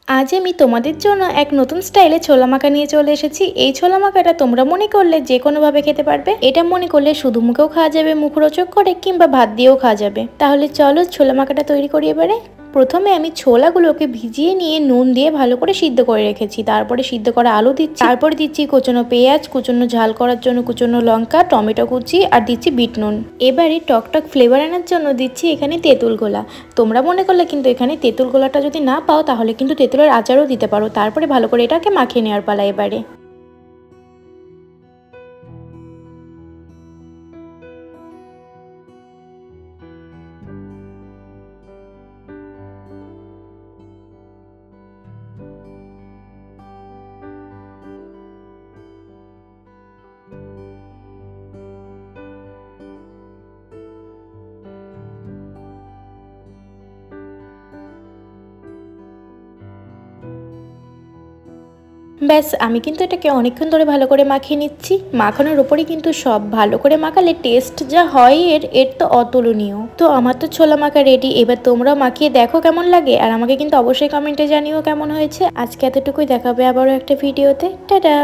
আজ আমি তোমাদের জন্য এক নতুন স্টাইলে ছোলা মাখা নিয়ে চলে এসেছি। এই ছোলা মাখাটা তোমরা মনে করলে যে কোনো ভাবে খেতে পারবে। এটা মনে করলে শুধু মুখেও খাওয়া যাবে, মুখরোচক করে, কিংবা ভাত দিয়েও খাওয়া যাবে। তাহলে চলো ছোলা মাখাটা তৈরি করি এবারে। প্রথমে আমি ছোলাগুলোকে ভিজিয়ে নিয়ে নুন দিয়ে ভালো করে সিদ্ধ করে রেখেছি। তারপরে সিদ্ধ করা আলু দিচ্ছি, তারপরে দিচ্ছি কুচনো পেঁয়াজ, কুচনো ঝাল করার জন্য কুচনো লঙ্কা, টমেটো কুচি, আর দিচ্ছি বিট নুন। এবারে টকটক ফ্লেভার আনার জন্য দিচ্ছি এখানে তেঁতুল গোলা। তোমরা মনে করলে কিন্তু এখানে তেঁতুল গোলাটা যদি না পাও তাহলে কিন্তু তেঁতুলের আচারও দিতে পারো। তারপরে ভালো করে এটাকে মাখিয়ে নেওয়ার পালা এবারে। ব্যাস, আমি কিন্তু এটাকে অনেকক্ষণ ধরে ভালো করে মাখিয়ে নিচ্ছি। মাখানোর ওপরই কিন্তু সব। ভালো করে মাখালে টেস্ট যা হয় এর তো অতুলনীয়। তো আমার তো ছোলা মাখা রেডি। এবার তোমরাও মাখিয়ে দেখো কেমন লাগে, আর আমাকে কিন্তু অবশ্যই কমেন্টে জানিও কেমন হয়েছে। আজকে এতটুকুই, দেখাবে আবারও একটা ভিডিওতে। টাটা।